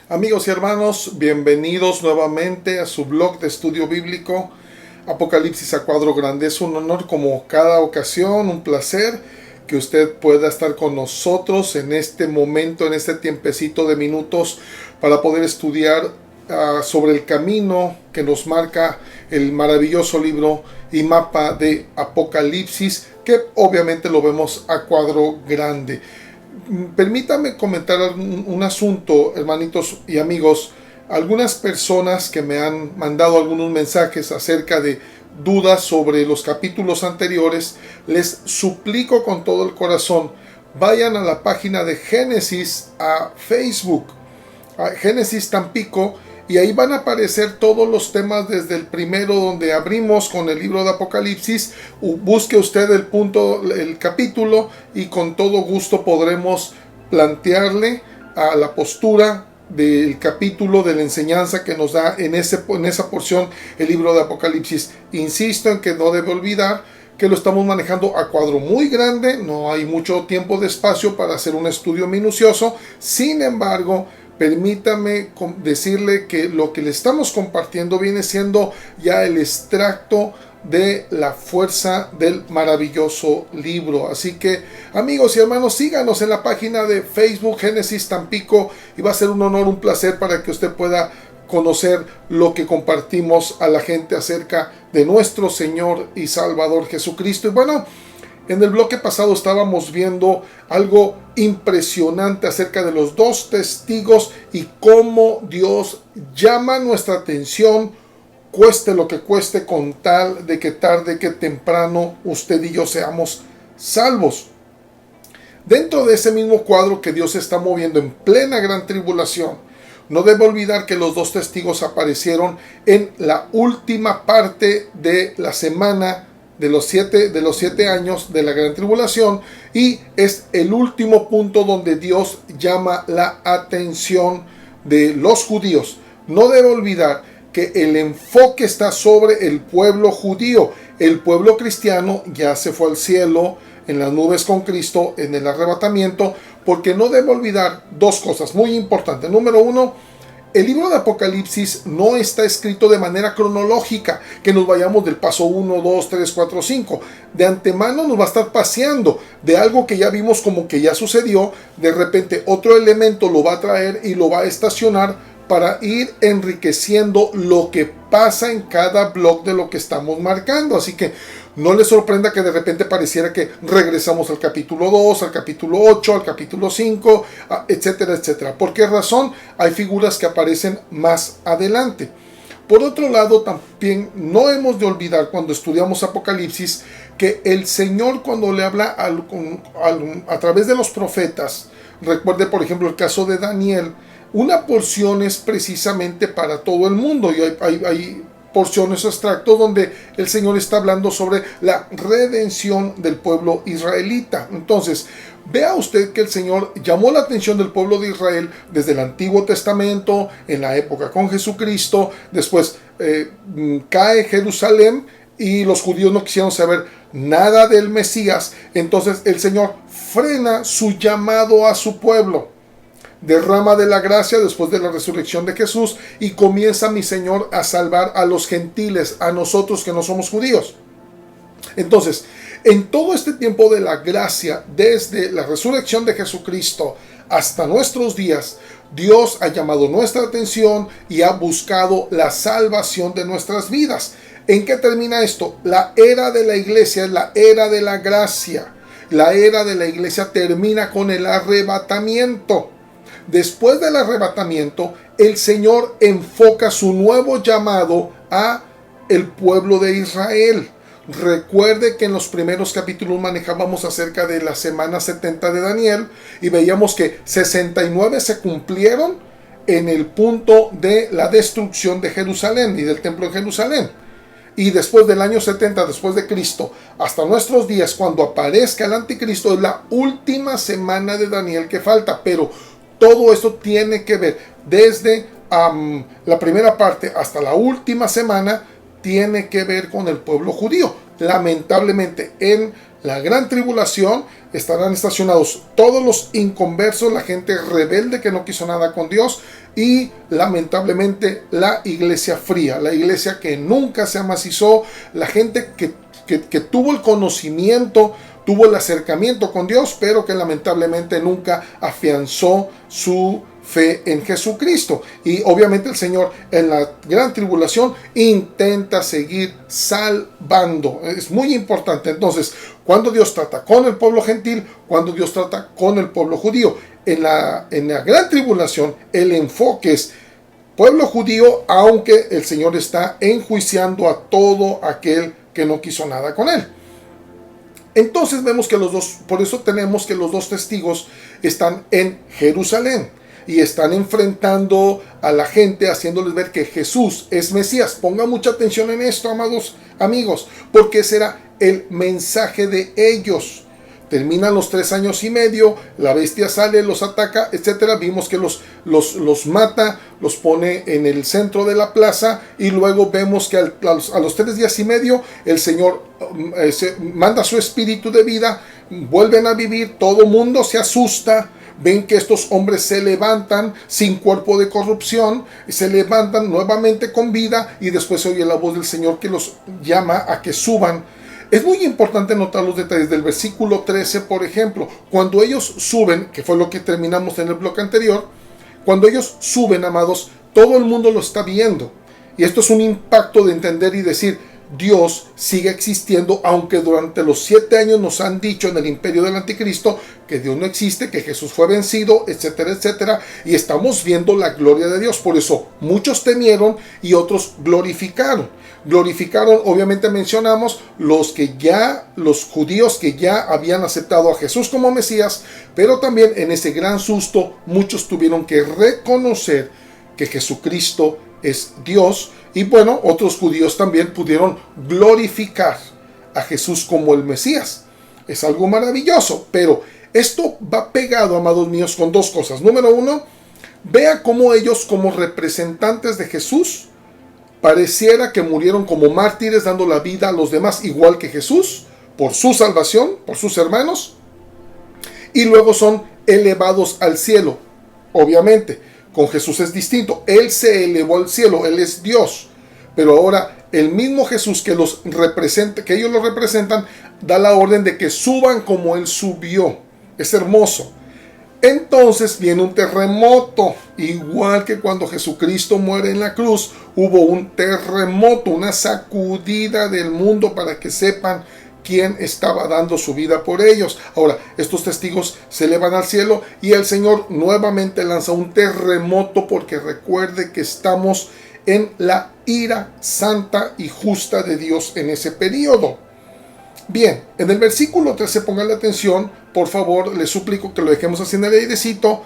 Amigos y hermanos, bienvenidos nuevamente a su blog de estudio bíblico Apocalipsis a cuadro grande. Es un honor como cada ocasión, un placer que usted pueda estar con nosotros en este momento, en este tiempecito de minutos para poder estudiar sobre el camino que nos marca el maravilloso libro y mapa de Apocalipsis, que obviamente lo vemos a cuadro grande. Permítame comentar un asunto, hermanitos y amigos. Algunas personas que me han mandado algunos mensajes acerca de dudas sobre los capítulos anteriores, les suplico con todo el corazón, vayan a la página de Génesis a Facebook, a Génesis Tampico, y ahí van a aparecer todos los temas desde el primero donde abrimos con el libro de Apocalipsis. Busque usted el capítulo y con todo gusto podremos plantearle a la postura del capítulo, de la enseñanza que nos da en esa porción el libro de Apocalipsis. Insisto en que no debe olvidar que lo estamos manejando a cuadro muy grande, no hay mucho tiempo de espacio para hacer un estudio minucioso. Sin embargo, permítame decirle que lo que le estamos compartiendo viene siendo ya el extracto de la fuerza del maravilloso libro. Así que, amigos y hermanos, síganos en la página de Facebook Génesis Tampico y va a ser un honor, un placer para que usted pueda conocer lo que compartimos a la gente acerca de nuestro Señor y Salvador Jesucristo. Y bueno, en el bloque pasado estábamos viendo algo impresionante acerca de los dos testigos y cómo Dios llama nuestra atención, cueste lo que cueste, con tal de que tarde que temprano usted y yo seamos salvos. Dentro de ese mismo cuadro que Dios está moviendo en plena gran tribulación, no debe olvidar que los dos testigos aparecieron en la última parte de la semana de los siete años de la gran tribulación, y es el último punto donde Dios llama la atención de los judíos. No debe olvidar que el enfoque está sobre el pueblo judío. El pueblo cristiano ya se fue al cielo en las nubes con Cristo en el arrebatamiento, porque no debe olvidar dos cosas muy importantes. Número uno, el libro de Apocalipsis no está escrito de manera cronológica, que nos vayamos del paso 1, 2, 3, 4, 5. De antemano nos va a estar paseando de algo que ya vimos como que ya sucedió. De repente otro elemento lo va a traer y lo va a estacionar para ir enriqueciendo lo que pasa en cada blog de lo que estamos marcando. Así que no les sorprenda que de repente pareciera que regresamos al capítulo 2, al capítulo 8, al capítulo 5, etcétera, etcétera. ¿Por qué razón? Hay figuras que aparecen más adelante. Por otro lado, también no hemos de olvidar cuando estudiamos Apocalipsis que el Señor, cuando le habla a través de los profetas, recuerde por ejemplo el caso de Daniel, una porción es precisamente para todo el mundo, y hay porciones o extractos donde el Señor está hablando sobre la redención del pueblo israelita. Entonces, vea usted que el Señor llamó la atención del pueblo de Israel desde el Antiguo Testamento, en la época con Jesucristo. Después cae Jerusalén y los judíos no quisieron saber nada del Mesías. Entonces el Señor frena su llamado a su pueblo, derrama de la gracia después de la resurrección de Jesús, y comienza mi Señor a salvar a los gentiles, a nosotros que no somos judíos. Entonces, en todo este tiempo de la gracia, desde la resurrección de Jesucristo hasta nuestros días, Dios ha llamado nuestra atención y ha buscado la salvación de nuestras vidas. ¿En qué termina esto? La era de la iglesia es la era de la gracia. La era de la iglesia termina con el arrebatamiento. Después del arrebatamiento, el Señor enfoca su nuevo llamado a el pueblo de Israel. Recuerde que en los primeros capítulos manejábamos acerca de la semana 70 de Daniel y veíamos que 69 se cumplieron en el punto de la destrucción de Jerusalén y del templo en Jerusalén. Y después del año 70 después de Cristo hasta nuestros días, cuando aparezca el anticristo, es la última semana de Daniel que falta. Pero todo esto tiene que ver desde la primera parte hasta la última semana, tiene que ver con el pueblo judío. Lamentablemente en la gran tribulación, estarán estacionados todos los inconversos, la gente rebelde que no quiso nada con Dios, y lamentablemente la iglesia fría, la iglesia que nunca se amacizó, la gente que tuvo el conocimiento, tuvo el acercamiento con Dios, pero que lamentablemente nunca afianzó su fe en Jesucristo. Y obviamente el Señor en la gran tribulación intenta seguir salvando. Es muy importante. Entonces, cuando Dios trata con el pueblo gentil, cuando Dios trata con el pueblo judío, en la gran tribulación el enfoque es pueblo judío, aunque el Señor está enjuiciando a todo aquel que no quiso nada con él. Entonces vemos que los dos, por eso tenemos que los dos testigos están en Jerusalén y están enfrentando a la gente, haciéndoles ver que Jesús es Mesías. Ponga mucha atención en esto, amados amigos, porque ese era el mensaje de ellos. Terminan los 3 años y medio, la bestia sale, los ataca, etcétera. Vimos que los mata, los pone en el centro de la plaza, y luego vemos que a los 3 días y medio el Señor manda su espíritu de vida, vuelven a vivir, todo mundo se asusta. Ven que estos hombres se levantan sin cuerpo de corrupción, se levantan nuevamente con vida, y después se oye la voz del Señor que los llama a que suban. Es muy importante notar los detalles del versículo 13, por ejemplo. Cuando ellos suben, que fue lo que terminamos en el bloque anterior, cuando ellos suben, amados, todo el mundo lo está viendo. Y esto es un impacto de entender y decir, Dios sigue existiendo, aunque durante los 7 años nos han dicho en el imperio del anticristo que Dios no existe, que Jesús fue vencido, etcétera, etcétera, y estamos viendo la gloria de Dios. Por eso muchos temieron y otros glorificaron. Obviamente mencionamos los judíos que ya habían aceptado a Jesús como Mesías, pero también en ese gran susto muchos tuvieron que reconocer que Jesucristo es Dios. Y bueno, otros judíos también pudieron glorificar a Jesús como el Mesías. Es algo maravilloso, pero esto va pegado, amados míos, con dos cosas. Número uno, vea cómo ellos, como representantes de Jesús, pareciera que murieron como mártires, dando la vida a los demás, igual que Jesús, por su salvación, por sus hermanos, y luego son elevados al cielo. Obviamente, con Jesús es distinto. Él se elevó al cielo, Él es Dios. Pero ahora el mismo Jesús que ellos lo representan, da la orden de que suban como Él subió. Es hermoso. Entonces viene un terremoto, igual que cuando Jesucristo muere en la cruz, hubo un terremoto, una sacudida del mundo para que sepan quién estaba dando su vida por ellos. Ahora, estos testigos se elevan al cielo y el Señor nuevamente lanza un terremoto, porque recuerde que estamos en la ira santa y justa de Dios en ese periodo. Bien, en el versículo 13, pongan la atención, por favor, les suplico que lo dejemos así en el airecito.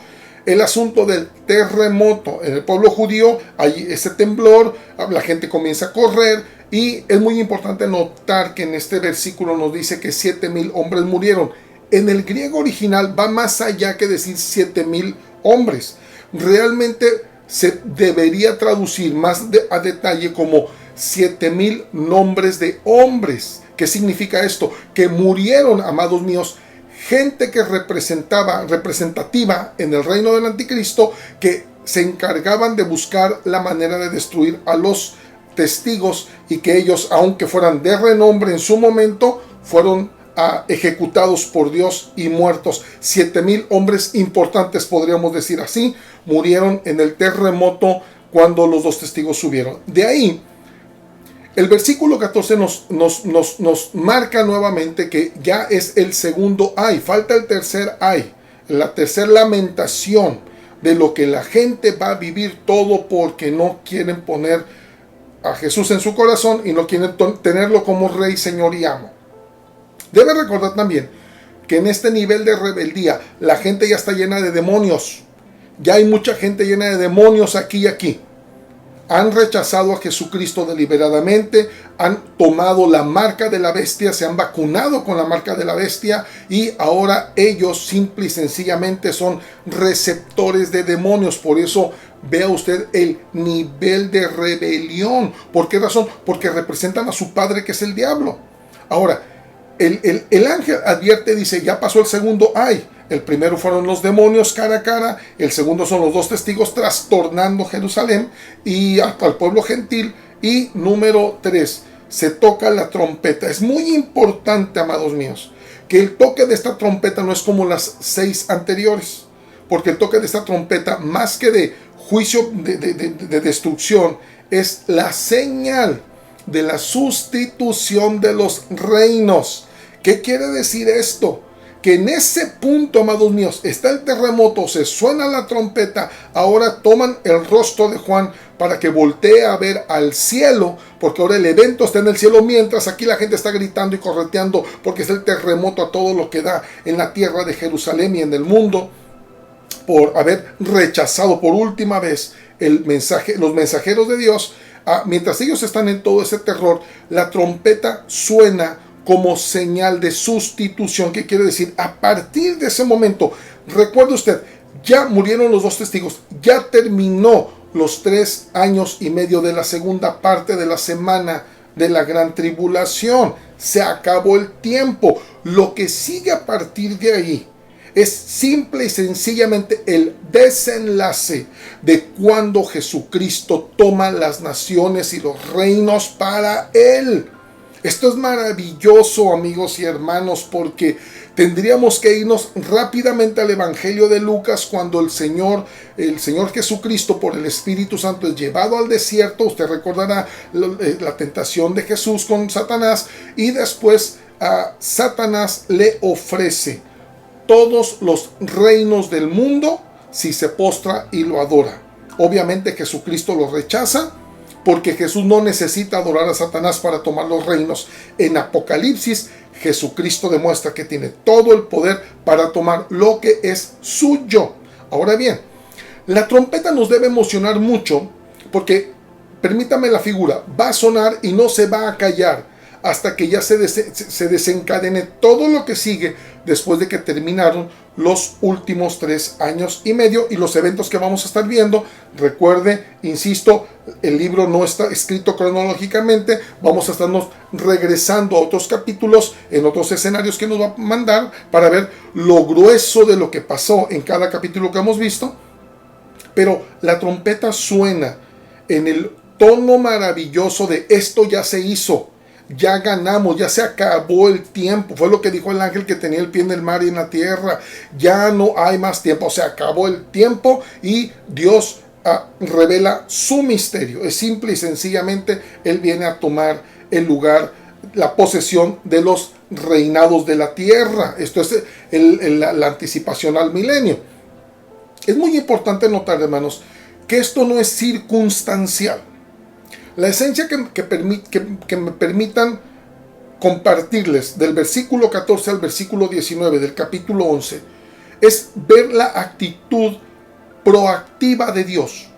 El asunto del terremoto. En el pueblo judío hay ese temblor, la gente comienza a correr, y es muy importante notar que en este versículo nos dice que 7,000 hombres murieron. En el griego original va más allá que decir 7,000 hombres. Realmente se debería traducir más a detalle como 7,000 nombres de hombres. ¿Qué significa esto? Que murieron, amados míos, gente que representativa en el reino del anticristo, que se encargaban de buscar la manera de destruir a los testigos, y que ellos, aunque fueran de renombre en su momento, fueron ejecutados por Dios y muertos. 7,000 hombres importantes, podríamos decir así, murieron en el terremoto cuando los dos testigos subieron. De ahí, el versículo 14 nos marca nuevamente que ya es el segundo ay, falta el tercer ay, la tercera lamentación de lo que la gente va a vivir, todo porque no quieren poner a Jesús en su corazón y no quieren tenerlo como Rey, Señor y Amo. Debe recordar también que en este nivel de rebeldía la gente ya está llena de demonios. Ya hay mucha gente llena de demonios aquí y aquí. Han rechazado a Jesucristo deliberadamente, han tomado la marca de la bestia, se han vacunado con la marca de la bestia, y ahora ellos simple y sencillamente son receptores de demonios. Por eso vea usted el nivel de rebelión. ¿Por qué razón? Porque representan a su padre, que es el diablo. Ahora, el ángel advierte, dice, ya pasó el segundo ay. El primero fueron los demonios cara a cara, el segundo son los dos testigos trastornando Jerusalén y hasta el pueblo gentil. Y número 3, se toca la trompeta. Es muy importante, amados míos, que el toque de esta trompeta no es como las 6 anteriores, porque el toque de esta trompeta, más que de juicio de destrucción, es la señal de la sustitución de los reinos. ¿Qué quiere decir esto? Que en ese punto, amados míos, está el terremoto, se suena la trompeta, ahora toman el rostro de Juan para que voltee a ver al cielo, porque ahora el evento está en el cielo, mientras aquí la gente está gritando y correteando, porque es el terremoto a todo lo que da en la tierra de Jerusalén y en el mundo, por haber rechazado por última vez el mensaje, los mensajeros de Dios. Mientras ellos están en todo ese terror, la trompeta suena como señal de sustitución. ¿Qué quiere decir? A partir de ese momento, recuerde usted, ya murieron los dos testigos, ya terminó los 3 años y medio de la segunda parte de la semana de la gran tribulación. Se acabó el tiempo. Lo que sigue a partir de ahí es simple y sencillamente el desenlace de cuando Jesucristo toma las naciones y los reinos para Él. Esto es maravilloso, amigos y hermanos, porque tendríamos que irnos rápidamente al Evangelio de Lucas cuando el Señor Jesucristo por el Espíritu Santo es llevado al desierto. Usted recordará la tentación de Jesús con Satanás, y después a Satanás le ofrece todos los reinos del mundo si se postra y lo adora. Obviamente Jesucristo lo rechaza, porque Jesús no necesita adorar a Satanás para tomar los reinos. En Apocalipsis, Jesucristo demuestra que tiene todo el poder para tomar lo que es suyo. Ahora bien, la trompeta nos debe emocionar mucho, porque, permítame la figura, va a sonar y no se va a callar hasta que ya se desencadene todo lo que sigue después de que terminaron los últimos 3 años y medio y los eventos que vamos a estar viendo. Recuerde, insisto, el libro no está escrito cronológicamente, vamos a estarnos regresando a otros capítulos en otros escenarios que nos va a mandar para ver lo grueso de lo que pasó en cada capítulo que hemos visto. Pero la trompeta suena en el tono maravilloso de esto ya se hizo. Ya ganamos, ya se acabó el tiempo. Fue lo que dijo el ángel que tenía el pie en el mar y en la tierra. Ya no hay más tiempo, se acabó el tiempo y Dios revela su misterio. Es simple y sencillamente Él viene a tomar el lugar, la posesión de los reinados de la tierra. Esto es la anticipación al milenio. Es muy importante notar, hermanos, que esto no es circunstancial. La esencia que me permitan compartirles del versículo 14 al versículo 19 del capítulo 11 es ver la actitud proactiva de Dios.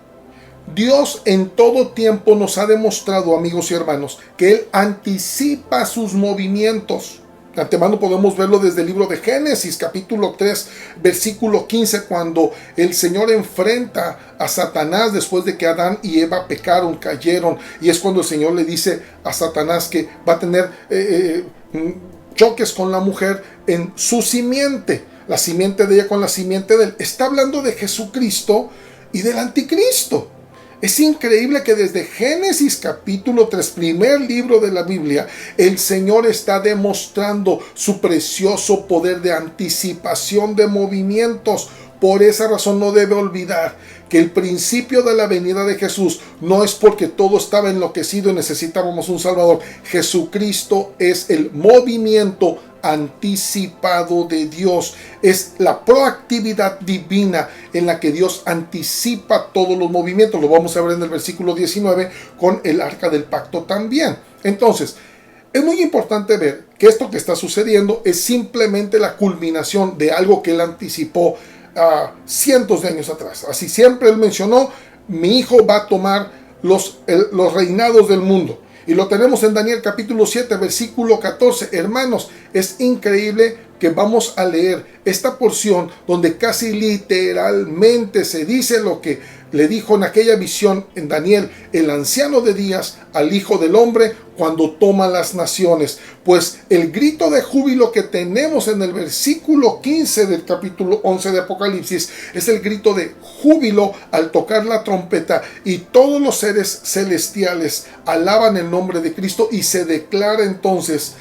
Dios en todo tiempo nos ha demostrado, amigos y hermanos, que Él anticipa sus movimientos. De antemano podemos verlo desde el libro de Génesis, capítulo 3, versículo 15, cuando el Señor enfrenta a Satanás después de que Adán y Eva pecaron, cayeron, y es cuando el Señor le dice a Satanás que va a tener choques con la mujer en su simiente, la simiente de ella con la simiente de él. Está hablando de Jesucristo y del anticristo. Es increíble que desde Génesis capítulo 3, primer libro de la Biblia, el Señor está demostrando su precioso poder de anticipación de movimientos. Por esa razón no debe olvidar que el principio de la venida de Jesús no es porque todo estaba enloquecido y necesitábamos un Salvador. Jesucristo es el movimiento anticipado de Dios. Es la proactividad divina en la que Dios anticipa todos los movimientos. Lo vamos a ver en el versículo 19 con el arca del pacto también. Entonces, es muy importante ver que esto que está sucediendo es simplemente la culminación de algo que Él anticipó cientos de años atrás. Así siempre Él mencionó: mi hijo va a tomar los reinados del mundo. Y lo tenemos en Daniel capítulo 7, versículo 14. Hermanos, es increíble que vamos a leer esta porción donde casi literalmente se dice lo que le dijo en aquella visión en Daniel, el anciano de días, al Hijo del Hombre, cuando toma las naciones. Pues el grito de júbilo que tenemos en el versículo 15 del capítulo 11 de Apocalipsis es el grito de júbilo al tocar la trompeta, y todos los seres celestiales alaban el nombre de Cristo, y se declara entonces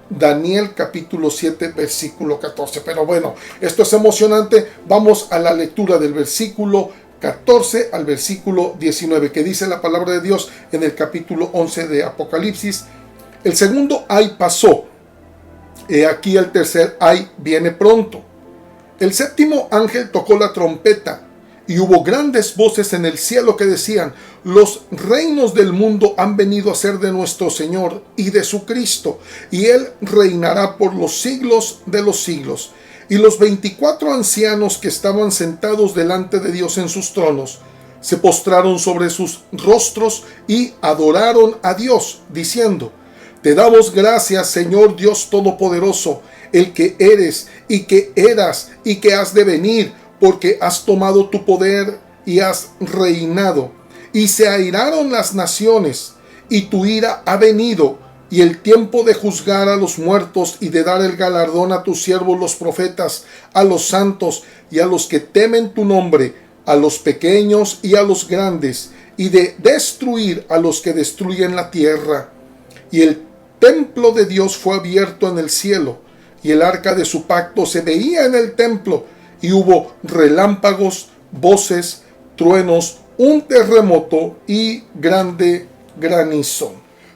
Daniel capítulo 7 versículo 14. Pero bueno, esto es emocionante. Vamos a la lectura del versículo 14 al versículo 19, que dice la palabra de Dios en el capítulo 11 de Apocalipsis. El segundo ay pasó, he aquí el tercer ay viene pronto. El séptimo ángel tocó la trompeta, y hubo grandes voces en el cielo que decían: los reinos del mundo han venido a ser de nuestro Señor y de su Cristo, y Él reinará por los siglos de los siglos. Y los 24 ancianos que estaban sentados delante de Dios en sus tronos se postraron sobre sus rostros y adoraron a Dios, diciendo: te damos gracias, Señor Dios Todopoderoso, el que eres y que eras y que has de venir, porque has tomado tu poder y has reinado. Y se airaron las naciones, y tu ira ha venido, y el tiempo de juzgar a los muertos y de dar el galardón a tus siervos los profetas, a los santos y a los que temen tu nombre, a los pequeños y a los grandes, y de destruir a los que destruyen la tierra. Y el templo de Dios fue abierto en el cielo, y el arca de su pacto se veía en el templo, y hubo relámpagos, voces, truenos, un terremoto y grande granizo.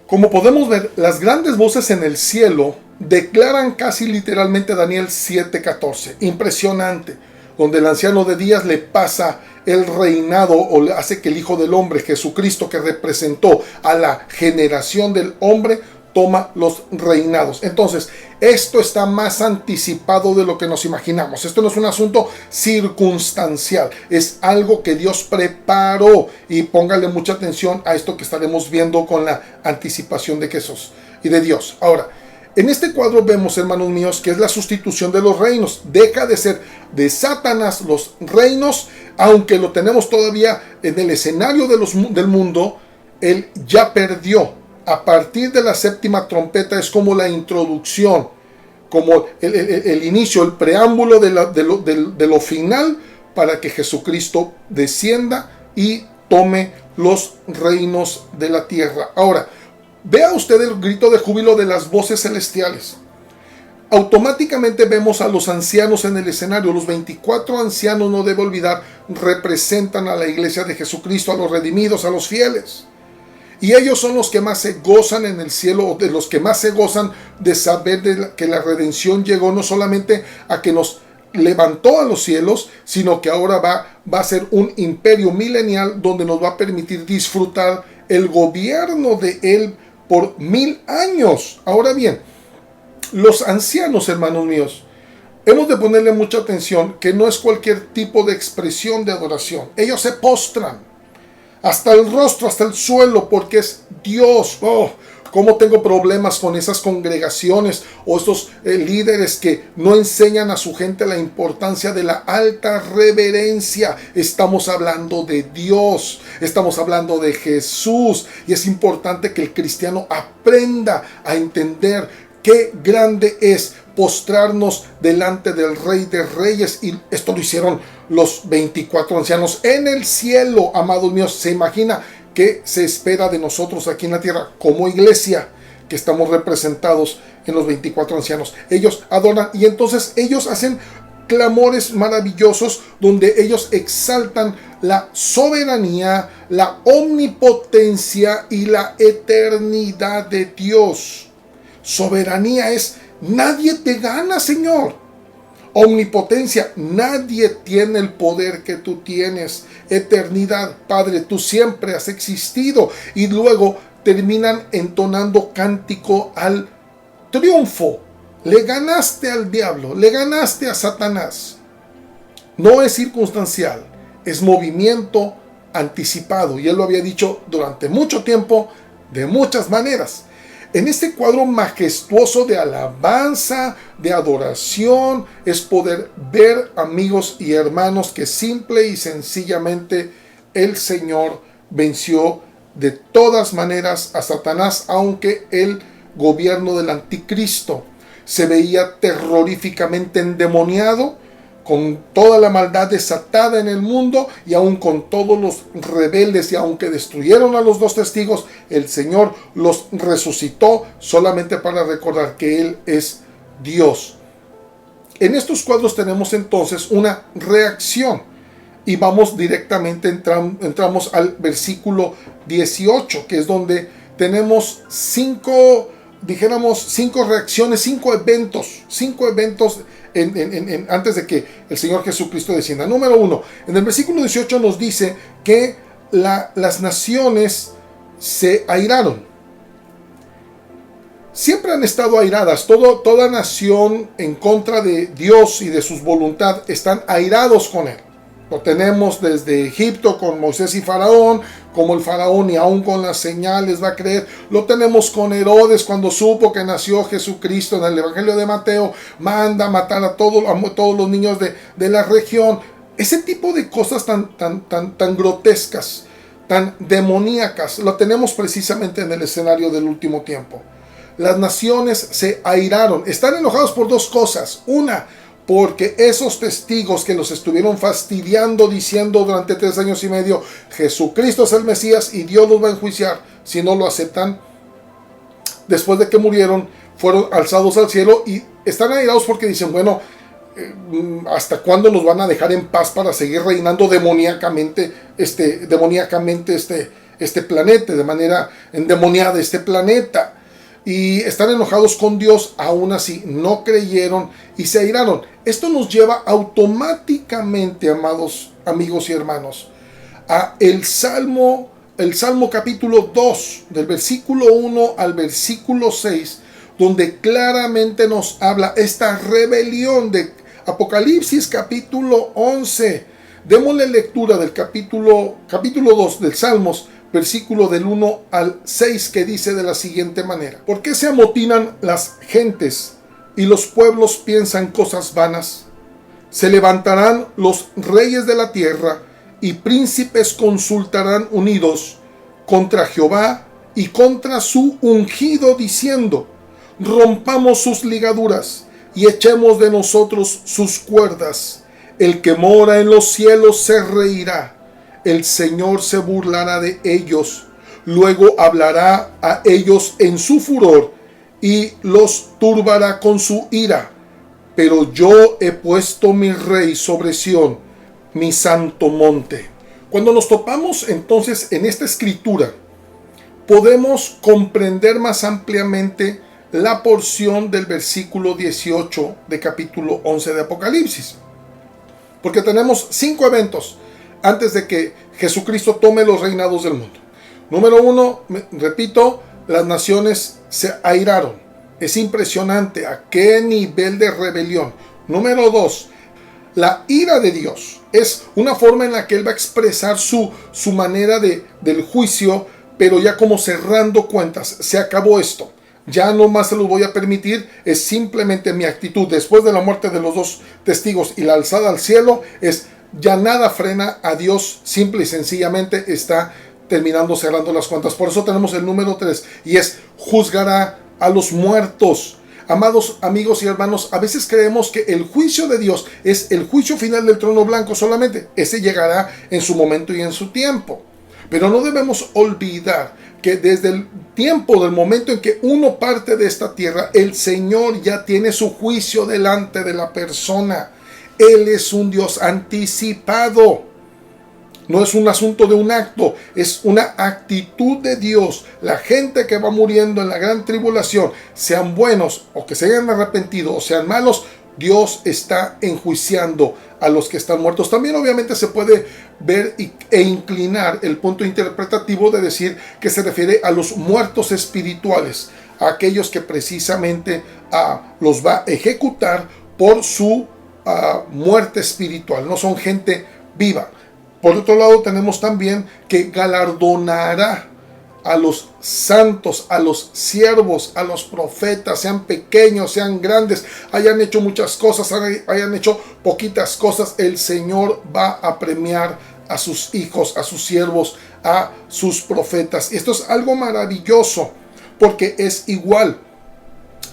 Como podemos ver, las grandes voces en el cielo declaran casi literalmente Daniel 7:14. Impresionante. Donde el anciano de días le pasa el reinado, o le hace que el Hijo del Hombre, Jesucristo, que representó a la generación del hombre, toma los reinados. Entonces, esto está más anticipado de lo que nos imaginamos. Esto no es un asunto circunstancial, es algo que Dios preparó. Y póngale mucha atención a esto que estaremos viendo con la anticipación de Jesús y de Dios. Ahora, en este cuadro vemos, hermanos míos, que es la sustitución de los reinos. Deja de ser de Satanás los reinos, aunque lo tenemos todavía en el escenario del mundo. Él ya perdió. A partir de la séptima trompeta es como la introducción, como el inicio, el preámbulo de lo final, para que Jesucristo descienda y tome los reinos de la tierra. Ahora, vea usted el grito de júbilo de las voces celestiales. Automáticamente vemos a los ancianos en el escenario. Los 24 ancianos, no debe olvidar, representan a la iglesia de Jesucristo, a los redimidos, a los fieles. Y ellos son los que más se gozan en el cielo, o de los que más se gozan de saber que la redención llegó no solamente a que nos levantó a los cielos, sino que ahora va a ser un imperio milenial donde nos va a permitir disfrutar el gobierno de Él por 1000 años. Ahora bien, los ancianos, hermanos míos, hemos de ponerle mucha atención que no es cualquier tipo de expresión de adoración. Ellos se postran hasta el rostro, hasta el suelo, porque es Dios. Oh, cómo tengo problemas con esas congregaciones o estos líderes que no enseñan a su gente la importancia de la alta reverencia. Estamos hablando de Dios, estamos hablando de Jesús, y es importante que el cristiano aprenda a entender qué grande es postrarnos delante del Rey de Reyes. Y esto lo hicieron los 24 ancianos en el cielo, amados míos. ¿Se imagina qué se espera de nosotros aquí en la tierra como iglesia, que estamos representados en los 24 ancianos? Ellos adoran, y entonces ellos hacen clamores maravillosos donde ellos exaltan la soberanía, la omnipotencia y la eternidad de Dios. Soberanía es: nadie te gana, Señor. Omnipotencia: nadie tiene el poder que tú tienes. Eternidad: Padre, tú siempre has existido. Y luego terminan entonando cántico al triunfo. Le ganaste al diablo, le ganaste a Satanás. No es circunstancial, es movimiento anticipado. Y él lo había dicho durante mucho tiempo, de muchas maneras. En este cuadro majestuoso de alabanza, de adoración, es poder ver, amigos y hermanos, que simple y sencillamente el Señor venció de todas maneras a Satanás, aunque el gobierno del anticristo se veía terroríficamente endemoniado, con toda la maldad desatada en el mundo y aún con todos los rebeldes, y aunque destruyeron a los dos testigos, el Señor los resucitó solamente para recordar que Él es Dios. En estos cuadros tenemos entonces una reacción y vamos directamente, entramos al versículo 18, que es donde tenemos cinco reacciones, cinco eventos antes de que el Señor Jesucristo descienda. Número 1, en el versículo 18 nos dice que las naciones se airaron. Siempre han estado airadas. Toda nación en contra de Dios y de su voluntad están airados con Él. Lo tenemos desde Egipto con Moisés y Faraón, como el Faraón y aún con las señales va a creer. Lo tenemos con Herodes cuando supo que nació Jesucristo. En el Evangelio de Mateo manda matar a todos los niños de la región. Ese tipo de cosas tan grotescas, tan demoníacas, lo tenemos precisamente en el escenario del último tiempo. Las naciones se airaron. Están enojados por dos cosas. Una, porque esos testigos que los estuvieron fastidiando diciendo durante 3 años y medio, Jesucristo es el Mesías y Dios los va a enjuiciar si no lo aceptan, después de que murieron, fueron alzados al cielo y están airados porque dicen, bueno, ¿hasta cuándo nos van a dejar en paz para seguir reinando demoníacamente este planeta, de manera endemoniada este planeta? Y están enojados con Dios, aún así no creyeron y se airaron. Esto nos lleva automáticamente, amados amigos y hermanos, a el Salmo capítulo 2, del versículo 1 al versículo 6, donde claramente nos habla esta rebelión de Apocalipsis capítulo 11. Démosle lectura del capítulo 2 del Salmos, versículo del 1 al 6, que dice de la siguiente manera: ¿Por qué se amotinan las gentes y los pueblos piensan cosas vanas? Se levantarán los reyes de la tierra y príncipes consultarán unidos contra Jehová y contra su ungido, diciendo: rompamos sus ligaduras y echemos de nosotros sus cuerdas. El que mora en los cielos se reirá. El Señor se burlará de ellos, luego hablará a ellos en su furor y los turbará con su ira. Pero yo he puesto mi rey sobre Sión, mi santo monte. Cuando nos topamos entonces en esta escritura, podemos comprender más ampliamente la porción del versículo 18 de capítulo 11 de Apocalipsis. Porque tenemos 5 eventos antes de que Jesucristo tome los reinados del mundo. Número 1, repito, las naciones se airaron. Es impresionante a qué nivel de rebelión. Número 2, la ira de Dios es una forma en la que Él va a expresar su manera del juicio, pero ya como cerrando cuentas. Se acabó esto. Ya no más se los voy a permitir. Es simplemente mi actitud después de la muerte de los dos testigos y la alzada al cielo. Ya nada frena a Dios, simple y sencillamente está cerrando las cuentas. Por eso tenemos el número 3, y es: juzgará a los muertos. Amados amigos y hermanos, a veces creemos que el juicio de Dios es el juicio final del trono blanco solamente. Ese llegará en su momento y en su tiempo. Pero no debemos olvidar que desde el tiempo, del momento en que uno parte de esta tierra, el Señor ya tiene su juicio delante de la persona. Él es un Dios anticipado. No es un asunto de un acto, es una actitud de Dios. La gente que va muriendo en la gran tribulación, sean buenos o que se hayan arrepentido o sean malos, Dios está enjuiciando a los que están muertos. También obviamente se puede ver e inclinar el punto interpretativo de decir que se refiere a los muertos espirituales, a aquellos que precisamente los va a ejecutar por su muerte espiritual. No son gente viva. Por otro lado, tenemos también que galardonará a los santos, a los siervos, a los profetas, sean pequeños, sean grandes, hayan hecho muchas cosas, hayan hecho poquitas cosas, el Señor va a premiar a sus hijos, a sus siervos, a sus profetas. Esto es algo maravilloso, porque es igual.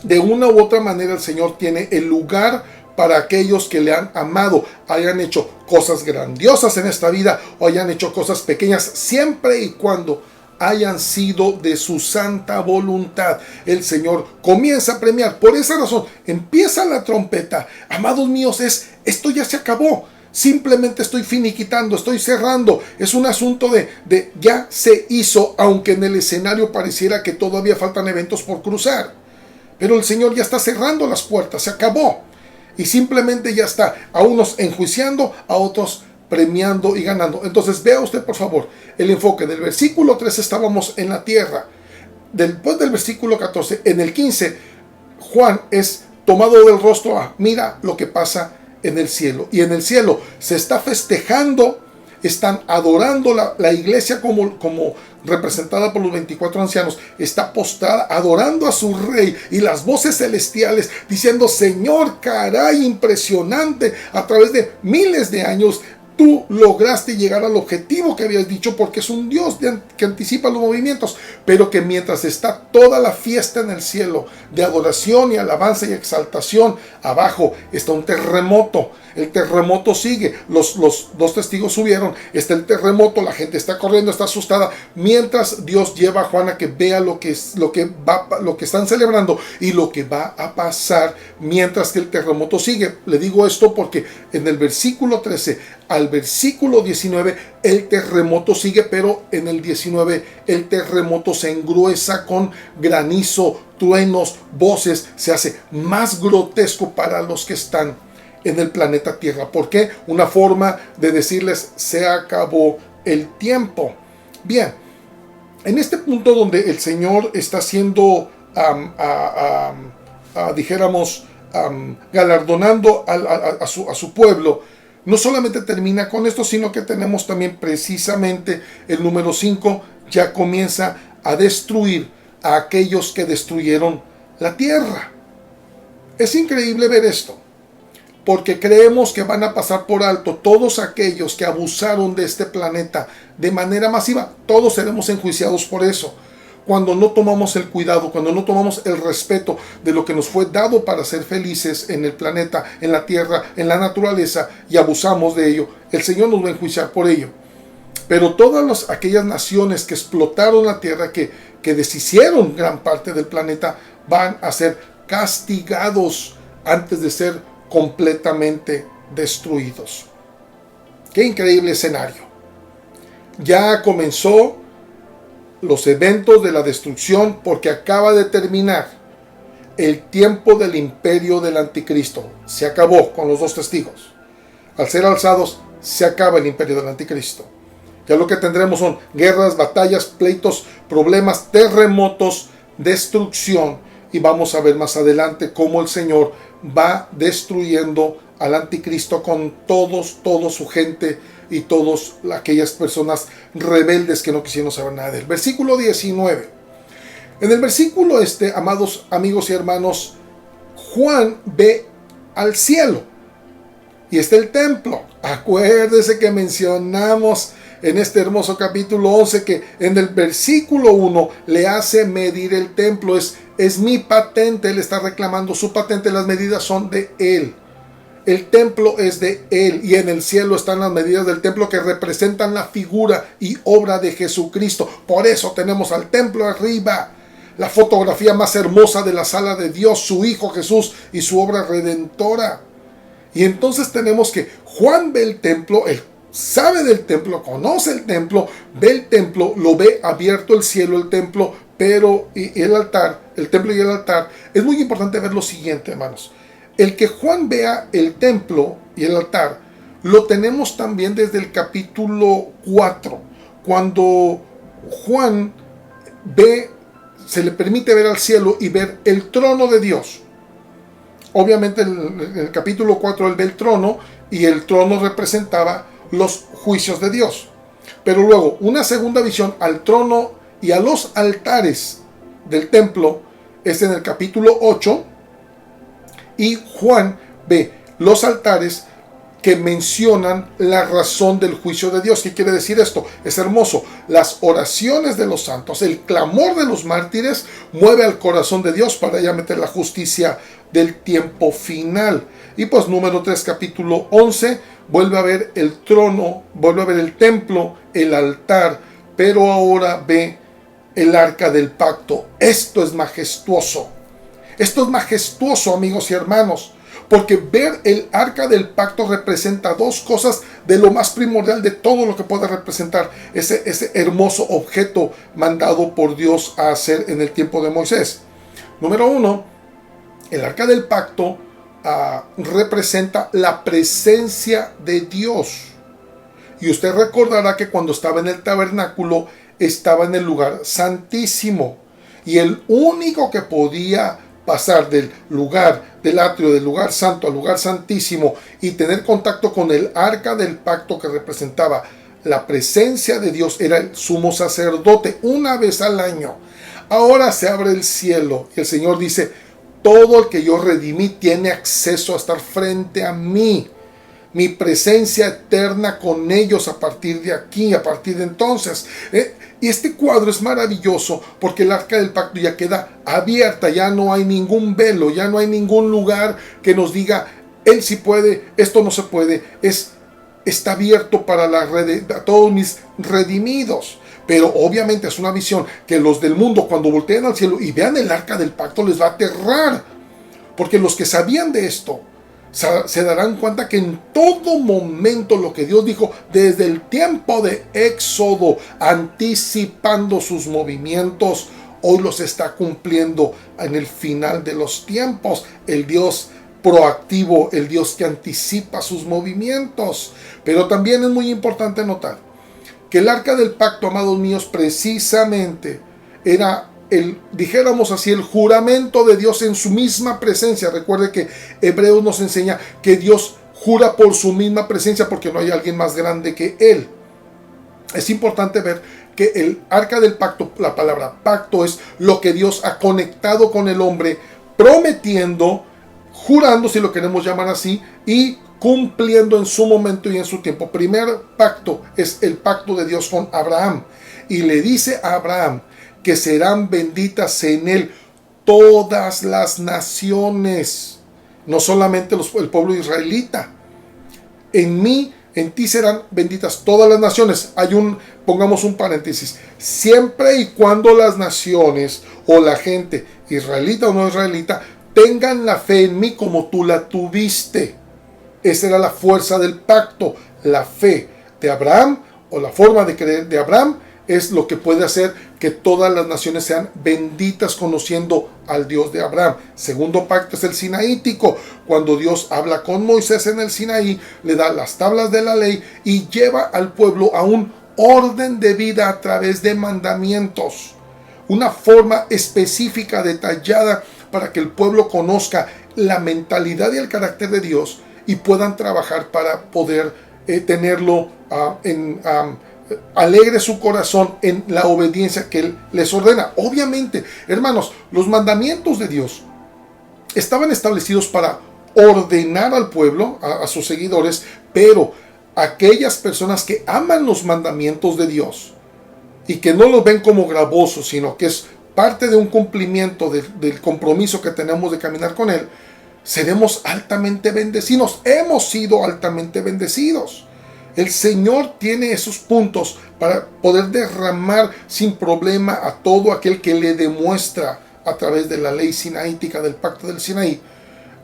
De una u otra manera el Señor tiene el lugar para aquellos que le han amado, hayan hecho cosas grandiosas en esta vida o hayan hecho cosas pequeñas, siempre y cuando hayan sido de su santa voluntad. El Señor comienza a premiar. Por esa razón, empieza la trompeta. Amados míos, esto ya se acabó. Simplemente estoy finiquitando, estoy cerrando. Es un asunto de ya se hizo, aunque en el escenario pareciera que todavía faltan eventos por cruzar. Pero el Señor ya está cerrando las puertas, se acabó. Y simplemente ya está, a unos enjuiciando, a otros premiando y ganando. Entonces vea usted por favor el enfoque. Del versículo 13 estábamos en la tierra. Después del versículo 14, en el 15, Juan es tomado del rostro a, mira lo que pasa en el cielo. Y en el cielo se está festejando, están adorando la iglesia como representada por los 24 ancianos, está postrada adorando a su rey, y las voces celestiales diciendo, Señor, caray, impresionante, a través de miles de años tú lograste llegar al objetivo que habías dicho, porque es un Dios que anticipa los movimientos, pero que mientras está toda la fiesta en el cielo de adoración y alabanza y exaltación, abajo está un terremoto. El terremoto sigue, los dos testigos subieron, está el terremoto, la gente está corriendo, está asustada, mientras Dios lleva a Juan a que vea lo que están celebrando y lo que va a pasar mientras que el terremoto sigue. Le digo esto porque en el versículo 13 al versículo 19 el terremoto sigue, pero en el 19 el terremoto se engruesa con granizo, truenos, voces, se hace más grotesco para los que están en el planeta Tierra. ¿Por qué? Una forma de decirles, se acabó el tiempo. Bien, en este punto donde el Señor está siendo, dijéramos, galardonando a su pueblo, no solamente termina con esto, sino que tenemos también precisamente el número 5, ya comienza a destruir a aquellos que destruyeron la tierra. Es increíble ver esto, porque creemos que van a pasar por alto todos aquellos que abusaron de este planeta de manera masiva. Todos seremos enjuiciados por eso. Cuando no tomamos el cuidado, cuando no tomamos el respeto de lo que nos fue dado para ser felices en el planeta, en la tierra, en la naturaleza, y abusamos de ello, el Señor nos va a enjuiciar por ello. Pero todas aquellas naciones que explotaron la tierra, que deshicieron gran parte del planeta, van a ser castigados antes de ser completamente destruidos. Qué increíble escenario. Ya comenzó los eventos de la destrucción, porque acaba de terminar el tiempo del imperio del anticristo. Se acabó con los dos testigos. Al ser alzados, se acaba el imperio del anticristo. Ya lo que tendremos son guerras, batallas, pleitos, problemas, terremotos, destrucción, y vamos a ver más adelante cómo el Señor va destruyendo al anticristo con toda su gente y todas aquellas personas rebeldes que no quisieron saber nada de él. Versículo 19. En el versículo amados amigos y hermanos, Juan ve al cielo y está el templo. Acuérdese que mencionamos en este hermoso capítulo 11 que en el versículo 1 le hace medir el templo. Es mi patente, él está reclamando su patente, las medidas son de él. El templo es de él, y en el cielo están las medidas del templo que representan la figura y obra de Jesucristo. Por eso tenemos al templo arriba, la fotografía más hermosa de la sala de Dios, su Hijo Jesús y su obra redentora. Y entonces tenemos que Juan ve el templo, él sabe del templo, conoce el templo, ve el templo, lo ve abierto el cielo, el templo, pero el altar, el templo y el altar. Es muy importante ver lo siguiente, hermanos. El que Juan vea el templo y el altar, lo tenemos también desde el capítulo 4, cuando Juan se le permite ver al cielo y ver el trono de Dios. Obviamente en el capítulo 4 él ve el trono, y el trono representaba los juicios de Dios. Pero luego, una segunda visión al trono y a los altares del templo, es en el capítulo 8, y Juan ve los altares que mencionan la razón del juicio de Dios. ¿Qué quiere decir esto? Es hermoso. Las oraciones de los santos, el clamor de los mártires, mueve al corazón de Dios para ya meter la justicia del tiempo final. Y pues número 3, capítulo 11, vuelve a ver el trono, vuelve a ver el templo, el altar, pero ahora ve el arca del pacto. Esto es majestuoso. Esto es majestuoso, amigos y hermanos. Porque ver el arca del pacto representa dos cosas de lo más primordial de todo lo que puede representar ese hermoso objeto mandado por Dios a hacer en el tiempo de Moisés. Número 1, el arca del pacto representa la presencia de Dios. Y usted recordará que cuando estaba en el tabernáculo, estaba en el lugar santísimo. Y el único que podía pasar del atrio, del lugar santo al lugar santísimo y tener contacto con el arca del pacto que representaba la presencia de Dios era el sumo sacerdote, una vez al año. Ahora se abre el cielo y el Señor dice: todo el que yo redimí tiene acceso a estar frente a mí. Mi presencia eterna con ellos a partir de aquí, a partir de entonces. Y este cuadro es maravilloso porque el arca del pacto ya queda abierta, ya no hay ningún velo, ya no hay ningún lugar que nos diga, él sí puede, esto no se puede. Está abierto para a todos mis redimidos. Pero obviamente es una visión que los del mundo, cuando volteen al cielo y vean el arca del pacto, les va a aterrar. Porque los que sabían de esto se darán cuenta que en todo momento lo que Dios dijo desde el tiempo de Éxodo, anticipando sus movimientos, hoy los está cumpliendo en el final de los tiempos. El Dios proactivo, el Dios que anticipa sus movimientos. Pero también es muy importante notar que el arca del pacto, amados míos, precisamente era dijéramos así, el juramento de Dios en su misma presencia. Recuerde que Hebreos nos enseña que Dios jura por su misma presencia porque no hay alguien más grande que Él. Es importante ver que el arca del pacto, la palabra pacto, es lo que Dios ha conectado con el hombre, prometiendo, jurando, si lo queremos llamar así, y cumpliendo en su momento y en su tiempo. Primer pacto es el pacto de Dios con Abraham. Y le dice a Abraham que serán benditas en él todas las naciones, no solamente el pueblo israelita. En ti serán benditas todas las naciones. Pongamos un paréntesis, siempre y cuando las naciones o la gente, israelita o no israelita, tengan la fe en mí como tú la tuviste. Esa era la fuerza del pacto, la fe de Abraham, o la forma de creer de Abraham, es lo que puede hacer que todas las naciones sean benditas conociendo al Dios de Abraham. Segundo pacto es el sinaítico, cuando Dios habla con Moisés en el Sinaí, le da las tablas de la ley y lleva al pueblo a un orden de vida a través de mandamientos, una forma específica, detallada, para que el pueblo conozca la mentalidad y el carácter de Dios y puedan trabajar para poder tenerlo alegre su corazón en la obediencia que Él les ordena. Obviamente, hermanos, los mandamientos de Dios estaban establecidos para ordenar al pueblo, a sus seguidores, pero aquellas personas que aman los mandamientos de Dios y que no los ven como gravosos, sino que es parte de un cumplimiento del compromiso que tenemos de caminar con Él, seremos altamente bendecidos. Hemos sido altamente bendecidos. El Señor tiene esos puntos para poder derramar sin problema a todo aquel que le demuestra a través de la ley sinaítica del pacto del Sinaí,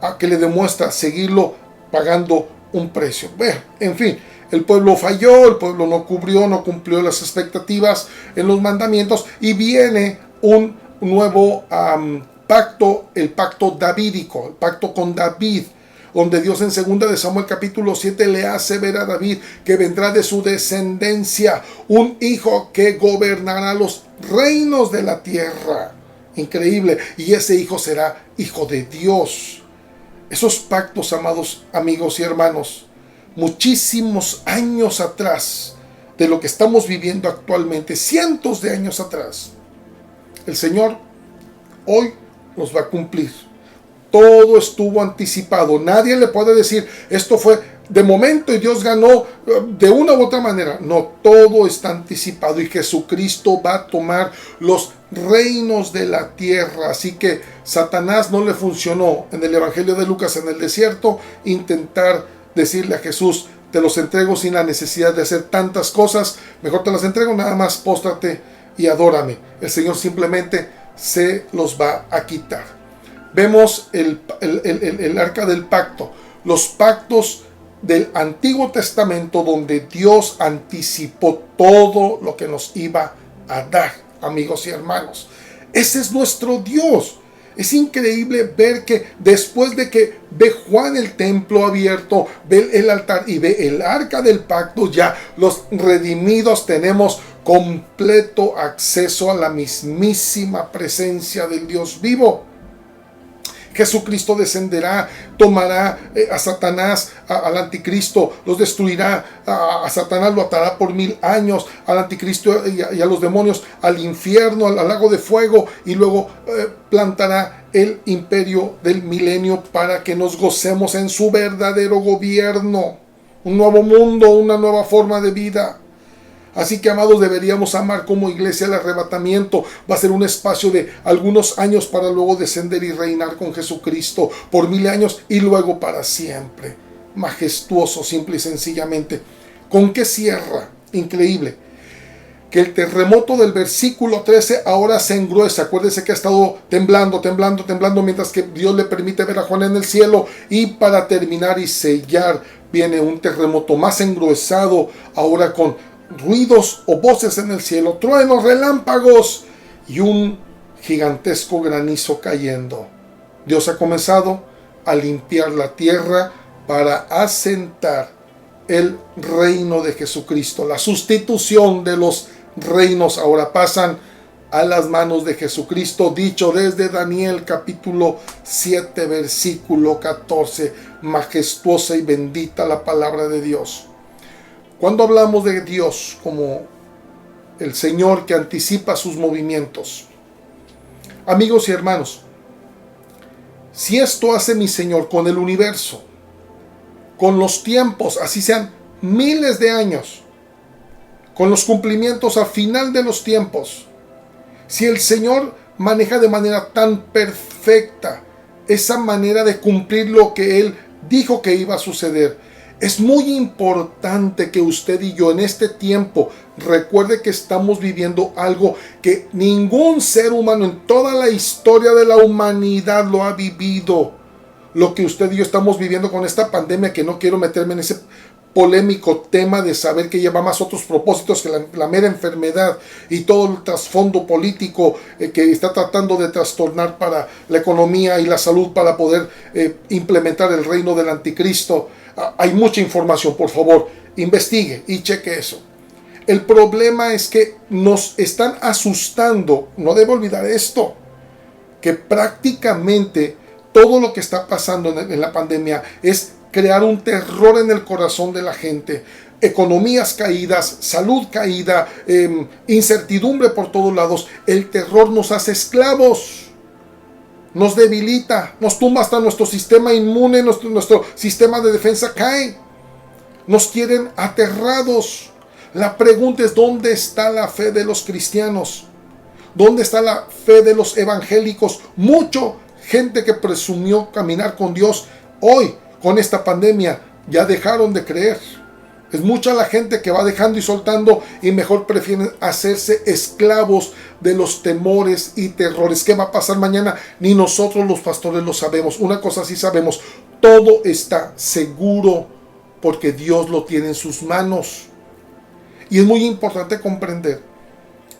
a que le demuestra seguirlo pagando un precio. Bueno, en fin, el pueblo falló, el pueblo no cumplió las expectativas en los mandamientos, y viene un nuevo pacto, el pacto davídico, el pacto con David, donde Dios en 2 de Samuel capítulo 7 le hace ver a David que vendrá de su descendencia un hijo que gobernará los reinos de la tierra. Increíble. Y ese hijo será hijo de Dios. Esos pactos, amados amigos y hermanos, muchísimos años atrás de lo que estamos viviendo actualmente, cientos de años atrás, el Señor hoy los va a cumplir. Todo estuvo anticipado. Nadie le puede decir, esto fue de momento y Dios ganó de una u otra manera. No, todo está anticipado y Jesucristo va a tomar los reinos de la tierra. Así que Satanás no le funcionó en el Evangelio de Lucas en el desierto intentar decirle a Jesús, te los entrego sin la necesidad de hacer tantas cosas, mejor te las entrego, nada más póstrate y adórame. El Señor simplemente se los va a quitar. Vemos el arca del pacto, los pactos del Antiguo Testamento donde Dios anticipó todo lo que nos iba a dar, amigos y hermanos. Ese es nuestro Dios. Es increíble ver que después de que ve Juan el templo abierto, ve el altar y ve el arca del pacto, ya los redimidos tenemos completo acceso a la mismísima presencia del Dios vivo. Jesucristo descenderá, tomará a Satanás, al anticristo, los destruirá, a Satanás lo atará por 1000 años, al anticristo y a los demonios al infierno, al lago de fuego, y luego plantará el imperio del milenio para que nos gocemos en su verdadero gobierno, un nuevo mundo, una nueva forma de vida. Así que, amados, deberíamos amar como iglesia el arrebatamiento. Va a ser un espacio de algunos años para luego descender y reinar con Jesucristo por 1000 años y luego para siempre. Majestuoso, simple y sencillamente. ¿Con qué cierra? Increíble. Que el terremoto del versículo 13 ahora se engruesa. Acuérdese que ha estado temblando mientras que Dios le permite ver a Juan en el cielo. Y para terminar y sellar, viene un terremoto más engruesado, ahora con ruidos o voces en el cielo, truenos, relámpagos y un gigantesco granizo cayendo. Dios ha comenzado a limpiar la tierra para asentar el reino de Jesucristo. La sustitución de los reinos ahora pasan a las manos de Jesucristo, dicho desde Daniel capítulo 7 versículo 14. Majestuosa y bendita la palabra de Dios. Cuando hablamos de Dios como el Señor que anticipa sus movimientos, amigos y hermanos, si esto hace mi Señor con el universo, con los tiempos, así sean miles de años, con los cumplimientos al final de los tiempos, si el Señor maneja de manera tan perfecta esa manera de cumplir lo que Él dijo que iba a suceder, es muy importante que usted y yo en este tiempo recuerde que estamos viviendo algo que ningún ser humano en toda la historia de la humanidad lo ha vivido. Lo que usted y yo estamos viviendo con esta pandemia, que no quiero meterme en ese polémico tema de saber que lleva más otros propósitos que la mera enfermedad y todo el trasfondo político que está tratando de trastornar para la economía y la salud para poder implementar el reino del anticristo. Hay mucha información, por favor, investigue y cheque eso. El problema es que nos están asustando, no debo olvidar esto, que prácticamente todo lo que está pasando en la pandemia es crear un terror en el corazón de la gente. Economías caídas, salud caída, incertidumbre por todos lados. El terror nos hace esclavos. Nos debilita, nos tumba hasta nuestro sistema inmune, nuestro sistema de defensa cae. Nos quieren aterrados. La pregunta es, ¿dónde está la fe de los cristianos? ¿Dónde está la fe de los evangélicos? Mucha gente que presumió caminar con Dios, hoy con esta pandemia ya dejaron de creer. Es mucha la gente que va dejando y soltando y mejor prefieren hacerse esclavos de los temores y terrores. ¿Qué va a pasar mañana? Ni nosotros los pastores lo sabemos. Una cosa sí sabemos, todo está seguro porque Dios lo tiene en sus manos. Y es muy importante comprender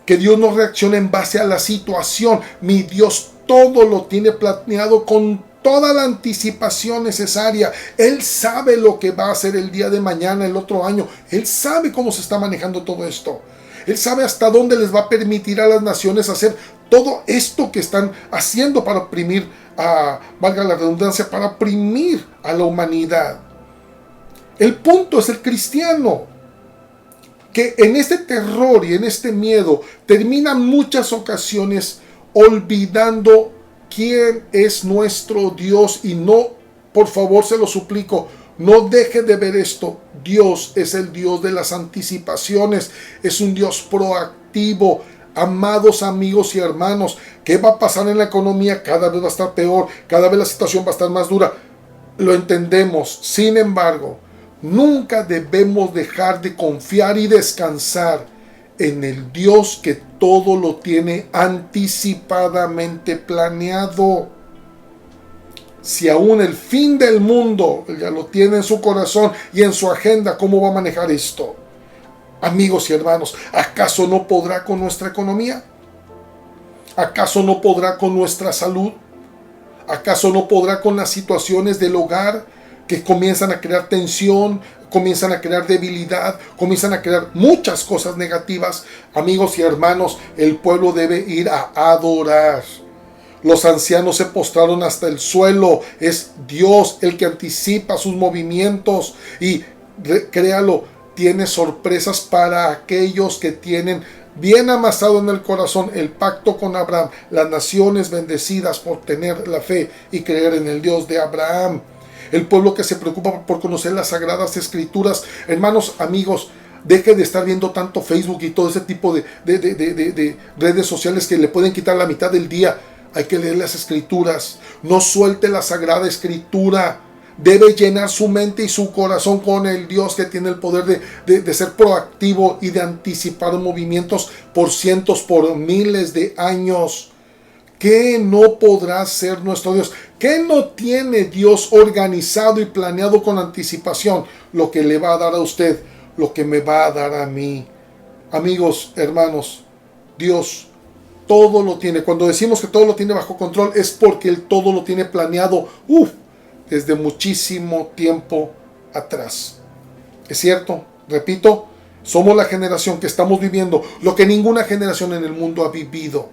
que Dios no reacciona en base a la situación. Mi Dios todo lo tiene planeado con toda la anticipación necesaria. Él sabe lo que va a hacer el día de mañana, el otro año. Él sabe cómo se está manejando todo esto. Él sabe hasta dónde les va a permitir a las naciones hacer todo esto que están haciendo para oprimir, valga la redundancia, para oprimir a la humanidad. El punto es el cristiano, que en este terror y en este miedo terminan muchas ocasiones olvidando quién es nuestro Dios. Y no, por favor, se lo suplico, no deje de ver esto. Dios es el Dios de las anticipaciones, es un Dios proactivo. Amados amigos y hermanos, ¿qué va a pasar en la economía? Cada vez va a estar peor, cada vez la situación va a estar más dura. Lo entendemos. Sin embargo, nunca debemos dejar de confiar y descansar en el Dios que todo lo tiene anticipadamente planeado. Si aún el fin del mundo ya lo tiene en su corazón y en su agenda, ¿cómo va a manejar esto? Amigos y hermanos, ¿acaso no podrá con nuestra economía? ¿Acaso no podrá con nuestra salud? ¿Acaso no podrá con las situaciones del hogar que comienzan a crear tensión, comienzan a crear debilidad, comienzan a crear muchas cosas negativas? Amigos y hermanos, el pueblo debe ir a adorar. Los ancianos se postraron hasta el suelo. Es Dios el que anticipa sus movimientos y créalo, tiene sorpresas para aquellos que tienen bien amasado en el corazón el pacto con Abraham, las naciones bendecidas por tener la fe y creer en el Dios de Abraham. El pueblo que se preocupa por conocer las sagradas escrituras. Hermanos, amigos, deje de estar viendo tanto Facebook y todo ese tipo de redes sociales que le pueden quitar la mitad del día. Hay que leer las escrituras. No suelte la sagrada escritura. Debe llenar su mente y su corazón con el Dios que tiene el poder de ser proactivo y de anticipar movimientos por cientos, por miles de años. ¿Qué no podrá ser nuestro Dios? ¿Qué no tiene Dios organizado y planeado con anticipación? Lo que le va a dar a usted, lo que me va a dar a mí. Amigos, hermanos, Dios todo lo tiene. Cuando decimos que todo lo tiene bajo control, es porque Él todo lo tiene planeado desde muchísimo tiempo atrás. ¿Es cierto? Repito, somos la generación que estamos viviendo lo que ninguna generación en el mundo ha vivido.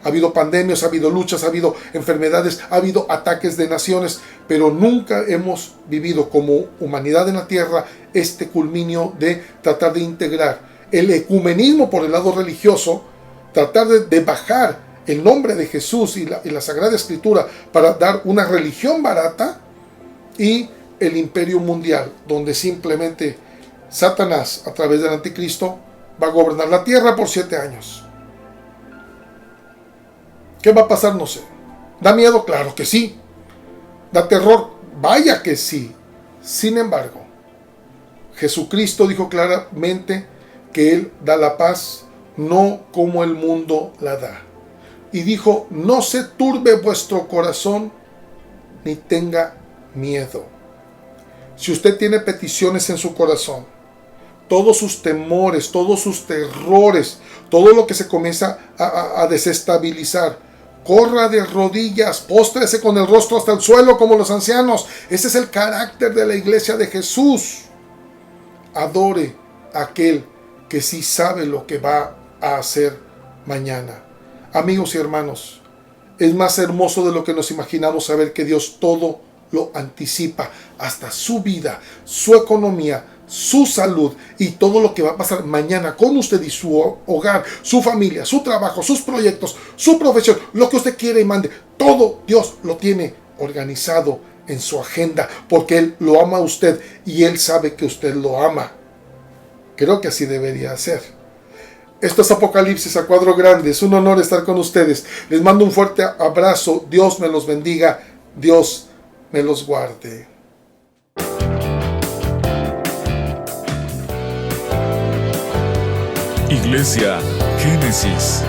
Ha habido pandemias, ha habido luchas, ha habido enfermedades, ha habido ataques de naciones, pero nunca hemos vivido como humanidad en la tierra este culminio de tratar de integrar el ecumenismo por el lado religioso, tratar de bajar el nombre de Jesús y la Sagrada Escritura para dar una religión barata, y el imperio mundial, donde simplemente Satanás, a través del anticristo, va a gobernar la tierra por 7 años. ¿Qué va a pasar? No sé. ¿Da miedo? Claro que sí. ¿Da terror? Vaya que sí. Sin embargo, Jesucristo dijo claramente que Él da la paz, no como el mundo la da. Y dijo, no se turbe vuestro corazón, ni tenga miedo. Si usted tiene peticiones en su corazón, todos sus temores, todos sus terrores, todo lo que se comienza a desestabilizar, corra de rodillas, póstrese con el rostro hasta el suelo como los ancianos. Ese es el carácter de la iglesia de Jesús. Adore a aquel que sí sabe lo que va a hacer mañana. Amigos y hermanos, es más hermoso de lo que nos imaginamos saber que Dios todo lo anticipa, hasta su vida, su economía, su salud y todo lo que va a pasar mañana con usted y su hogar, su familia, su trabajo, sus proyectos, su profesión, lo que usted quiera y mande. Todo Dios lo tiene organizado en su agenda porque Él lo ama a usted y Él sabe que usted lo ama. Creo que así debería ser. Esto es Apocalipsis a cuadro grande. Es un honor estar con ustedes. Les mando un fuerte abrazo. Dios me los bendiga. Dios me los guarde. Iglesia Génesis.